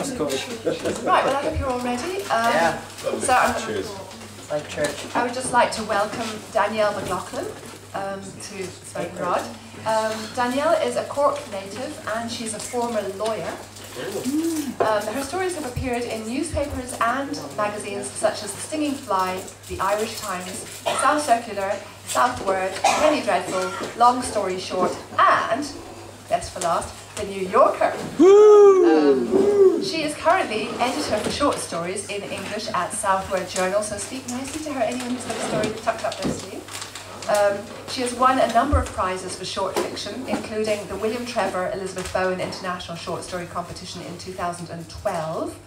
That's good. Right, well I hope you're all ready. Yeah. So Cheers. It's like church. I would just like to welcome Danielle McLaughlin to pSoken Wrod. Danielle is a Cork native and she's a former lawyer. Her stories have appeared in newspapers and magazines such as The Stinging Fly, The Irish Times, South Circular, South Word, Penny Dreadful, Long Story Short, and, best for last, The New Yorker. She is currently editor for short stories in English at South Word Journal, so speak nicely to her, anyone who's got a story tucked up their sleeve. She has won a number of prizes for short fiction, including the William Trevor Elizabeth Bowen International Short Story Competition in 2012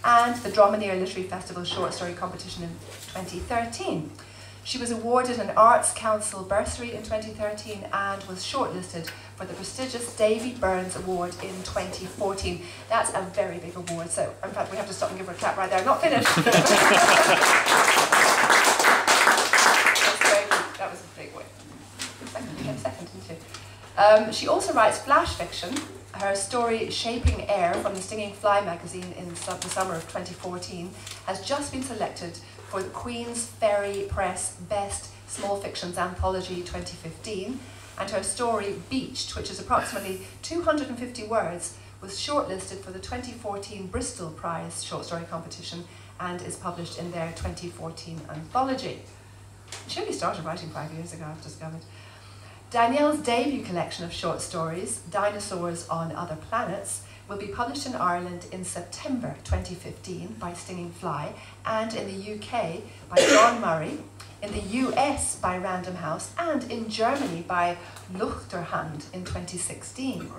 and the Dromineer Literary Festival Short Story Competition in 2013. She was awarded an Arts Council bursary in 2013 and was shortlisted for the prestigious Davy Burns Award in 2014. That's a very big award, so in fact we have to stop and give her a clap right there. Not finished. That was a big win. You came second, didn't you? She also writes flash fiction. Her story Shaping Air from the Stinging Fly magazine in the summer of 2014 has just been selected for the Queen's Ferry Press Best Small Fictions Anthology 2015, and her story Beached, which is approximately 250 words, was shortlisted for the 2014 Bristol Prize Short Story Competition and is published in their 2014 anthology. She only started writing 5 years ago, I've discovered. Danielle's debut collection of short stories, Dinosaurs on Other Planets, will be published in Ireland in September 2015 by Stinging Fly, and in the UK by John Murray, in the US by Random House, and in Germany by Luchterhand in 2016.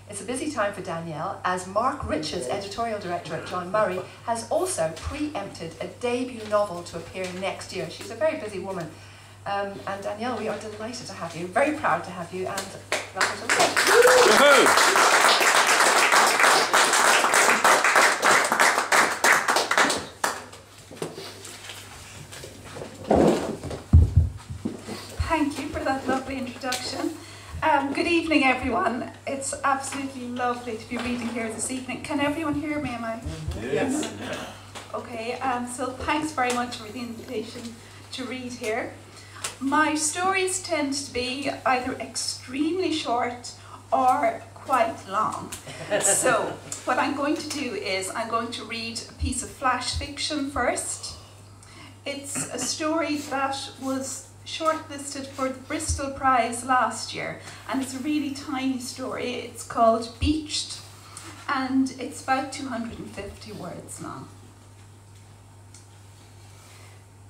It's a busy time for Danielle, as Mark Richards, editorial director at John Murray, has also preempted a debut novel to appear next year. She's a very busy woman. And Danielle, we are delighted to have you, very proud to have you, and welcome to the stage. Thank you for that lovely introduction. Good evening, everyone. It's absolutely lovely to be reading here this evening. Can everyone hear me? Am I? Yes. Okay, so thanks very much for the invitation to read here. My stories tend to be either extremely short or quite long. So what I'm going to do is I'm going to read a piece of flash fiction first. It's a story that was shortlisted for the Bristol Prize last year, and it's a really tiny story. It's called Beached, and it's about 250 words long.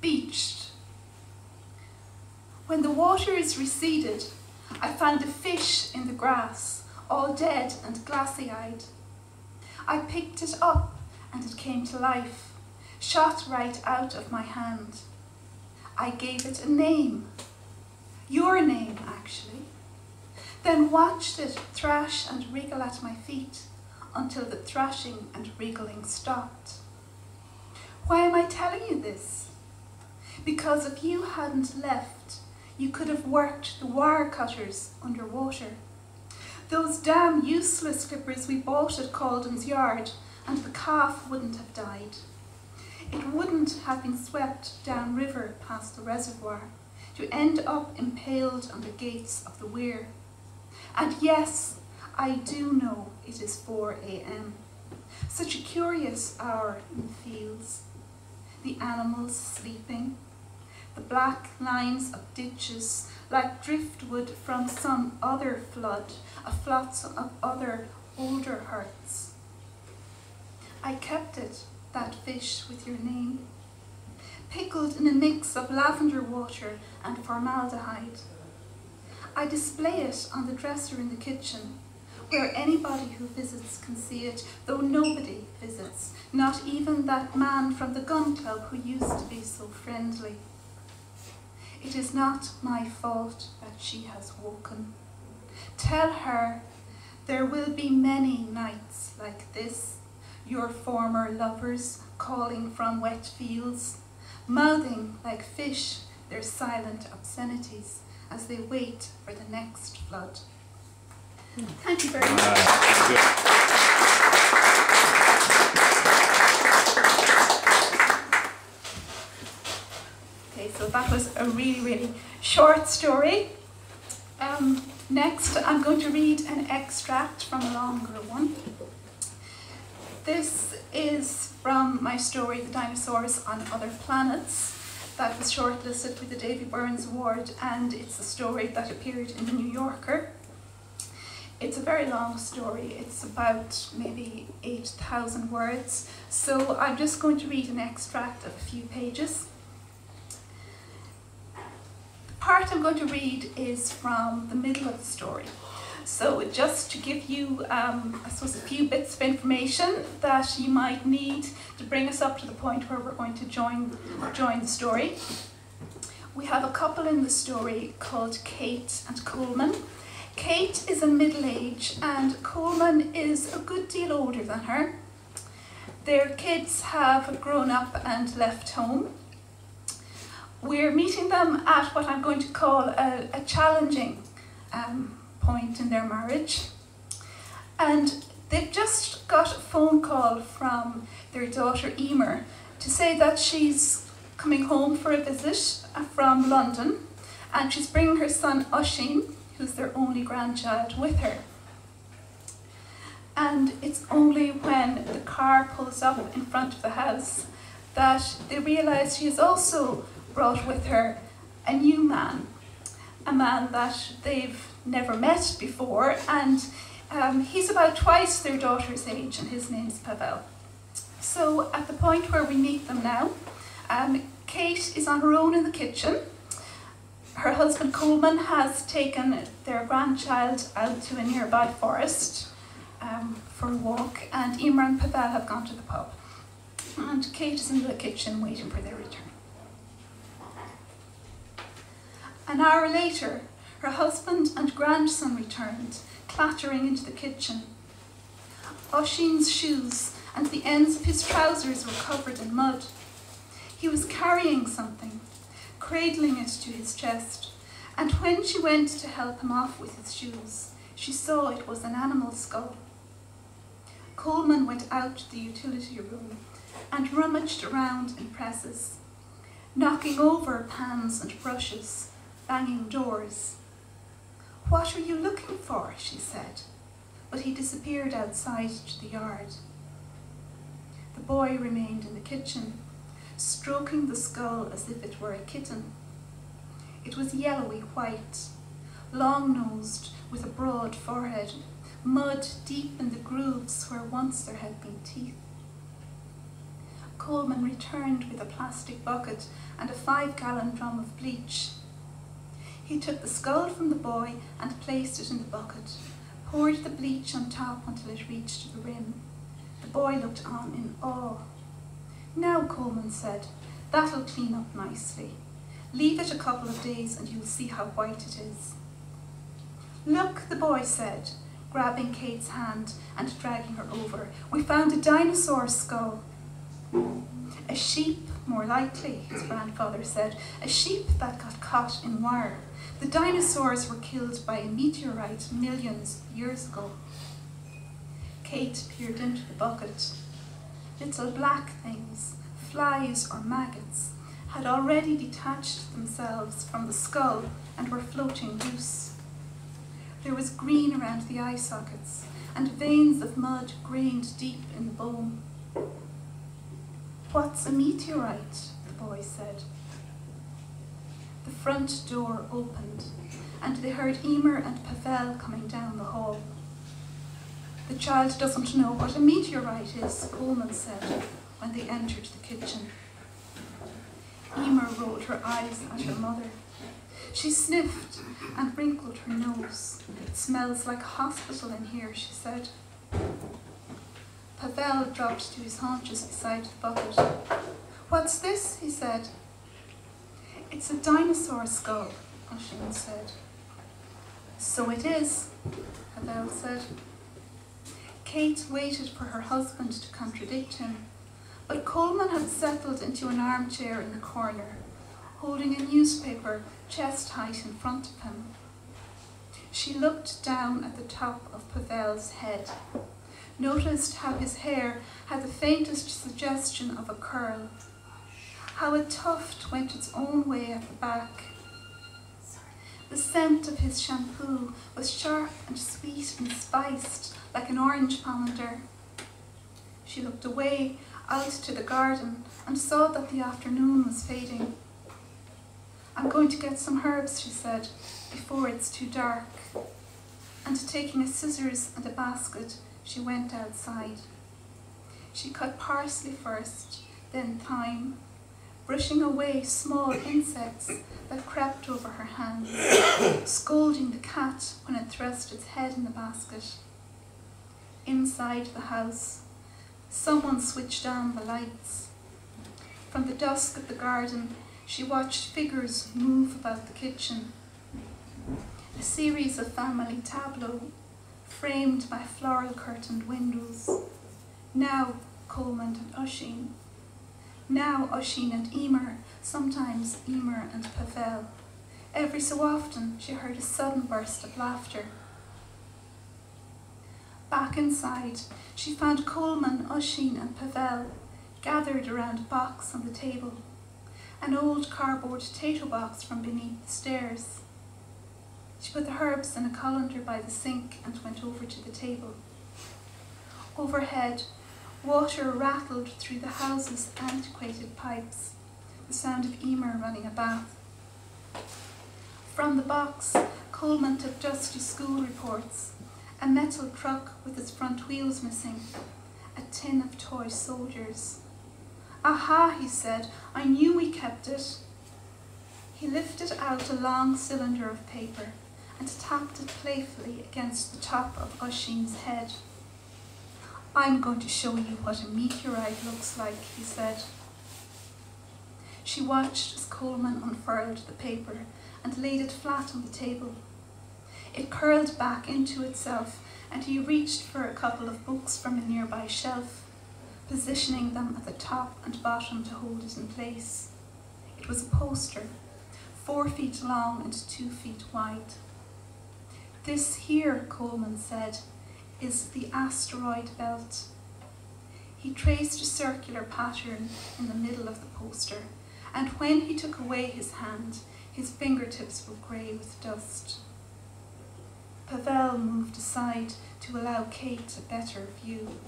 Beached. When the waters receded, I found a fish in the grass, all dead and glassy-eyed. I picked it up and it came to life, shot right out of my hand. I gave it a name, your name actually, then watched it thrash and wriggle at my feet until the thrashing and wriggling stopped. Why am I telling you this? Because if you hadn't left, you could have worked the wire cutters underwater. Those damn useless clippers we bought at Calden's yard, and the calf wouldn't have died. It wouldn't have been swept down river past the reservoir to end up impaled on the gates of the weir. And yes, I do know it is 4 AM. Such a curious hour in the fields. The animals sleeping, the black lines of ditches like driftwood from some other flood, a flotsam of other older hearts. I kept it, that fish with your name, pickled in a mix of lavender water and formaldehyde. I display it on the dresser in the kitchen, where anybody who visits can see it, though nobody visits, not even that man from the gun club who used to be so friendly. It is not my fault that she has woken. Tell her there will be many nights like this, your former lovers calling from wet fields, mouthing like fish their silent obscenities as they wait for the next flood. Thank you very much. a really, really short story. Next, I'm going to read an extract from a longer one. This is from my story, The Dinosaurs on Other Planets, that was shortlisted for the Davy Burns Award, and it's a story that appeared in the New Yorker. It's a very long story. It's about maybe 8,000 words. So I'm just going to read an extract of a few pages. The part I'm going to read is from the middle of the story. So just to give you, I suppose, a few bits of information that you might need to bring us up to the point where we're going to join the story. We have a couple in the story called Kate and Coleman. Kate is in middle age and Coleman is a good deal older than her. Their kids have grown up and left home. We're meeting them at what I'm going to call a challenging point in their marriage. And they've just got a phone call from their daughter Emer to say that she's coming home for a visit from London and she's bringing her son Oisín, who's their only grandchild, with her. And it's only when the car pulls up in front of the house that they realise she has also brought with her a new man, a man that they've never met before, and he's about twice their daughter's age, and his name's Pavel. So at the point where we meet them now, Kate is on her own in the kitchen. Her husband Coleman has taken their grandchild out to a nearby forest for a walk, and Emer and Pavel have gone to the pub. And Kate is in the kitchen waiting for their return. An hour later, her husband and grandson returned, clattering into the kitchen. Oisín's shoes and the ends of his trousers were covered in mud. He was carrying something, cradling it to his chest, and when she went to help him off with his shoes, she saw it was an animal skull. Coleman went out to the utility room and rummaged around in presses, knocking over pans and brushes, banging doors. "What are you looking for?" she said, but he disappeared outside to the yard. The boy remained in the kitchen, stroking the skull as if it were a kitten. It was yellowy white, long-nosed, with a broad forehead, mud deep in the grooves where once there had been teeth. Coleman returned with a plastic bucket and a 5-gallon drum of bleach. He took the skull from the boy and placed it in the bucket, poured the bleach on top until it reached the rim. The boy looked on in awe. "Now," Coleman said, "that'll clean up nicely. Leave it a couple of days and you'll see how white it is." "Look," the boy said, grabbing Kate's hand and dragging her over. "We found a dinosaur skull." "A sheep, more likely," his grandfather said. "A sheep that got caught in wire. The dinosaurs were killed by a meteorite millions of years ago." Kate peered into the bucket. Little black things, flies or maggots, had already detached themselves from the skull and were floating loose. There was green around the eye sockets and veins of mud grained deep in the bone. "What's a meteorite?" the boy said. The front door opened and they heard Emer and Pavel coming down the hall. "The child doesn't know what a meteorite is," Coleman said when they entered the kitchen. Emer rolled her eyes at her mother. She sniffed and wrinkled her nose. "It smells like a hospital in here," she said. Pavel dropped to his haunches beside the bucket. "What's this?" he said. "It's a dinosaur skull," Oisín said. "So it is," Pavel said. Kate waited for her husband to contradict him, but Coleman had settled into an armchair in the corner, holding a newspaper chest height in front of him. She looked down at the top of Pavel's head, noticed how his hair had the faintest suggestion of a curl, how a tuft went its own way at the back. The scent of his shampoo was sharp and sweet and spiced like an orange pomander. She looked away out to the garden and saw that the afternoon was fading. "I'm going to get some herbs," she said, "before it's too dark." And taking a scissors and a basket, she went outside. She cut parsley first, then thyme, brushing away small insects that crept over her hands, scolding the cat when it thrust its head in the basket. Inside the house, someone switched on the lights. From the dusk of the garden, she watched figures move about the kitchen. A series of family tableaux, framed by floral curtained windows. Now Coleman and Oisín. Now Oisín and Emer, sometimes Emer and Pavel. Every so often she heard a sudden burst of laughter. Back inside, she found Coleman, Oisín and Pavel gathered around a box on the table, an old cardboard potato box from beneath the stairs. She put the herbs in a colander by the sink and went over to the table. Overhead, water rattled through the house's antiquated pipes, the sound of Emer running a bath. From the box, Coleman took dusty school reports, a metal truck with its front wheels missing, a tin of toy soldiers. "Aha," he said, "I knew we kept it." He lifted out a long cylinder of paper and tapped it playfully against the top of Oisín's head. "I'm going to show you what a meteorite looks like," he said. She watched as Coleman unfurled the paper and laid it flat on the table. It curled back into itself, and he reached for a couple of books from a nearby shelf, positioning them at the top and bottom to hold it in place. It was a poster, 4 feet long and 2 feet wide. "This here," Coleman said, "is the asteroid belt." He traced a circular pattern in the middle of the poster, and when he took away his hand, his fingertips were grey with dust. Pavel moved aside to allow Kate a better view.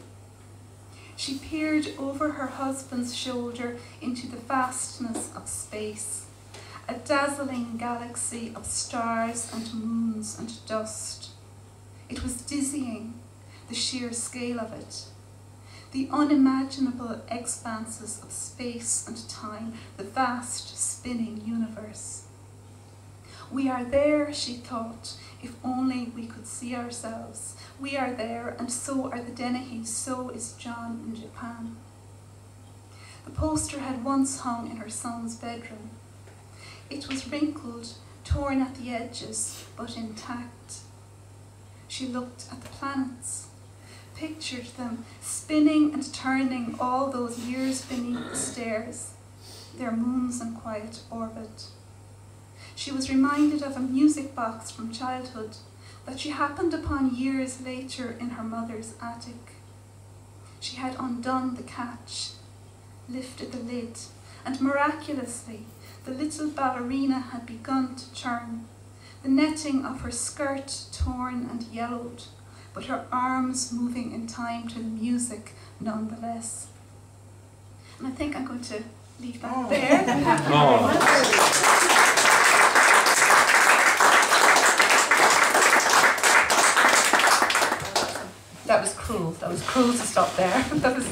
She peered over her husband's shoulder into the vastness of space, a dazzling galaxy of stars and moons and dust. It was dizzying, the sheer scale of it, the unimaginable expanses of space and time, the vast spinning universe. "We are there," she thought, "if only we could see ourselves. We are there, and so are the Dennehy's, so is John in Japan." The poster had once hung in her son's bedroom. It was wrinkled, torn at the edges, but intact. She looked at the planets, pictured them spinning and turning all those years beneath the stairs, their moons in quiet orbit. She was reminded of a music box from childhood that she happened upon years later in her mother's attic. She had undone the catch, lifted the lid, and miraculously the little ballerina had begun to turn, the netting of her skirt torn and yellowed, but her arms moving in time to the music nonetheless. And I think I'm going to leave that there. Thank you very much. That was cruel. That was cruel to stop there. That was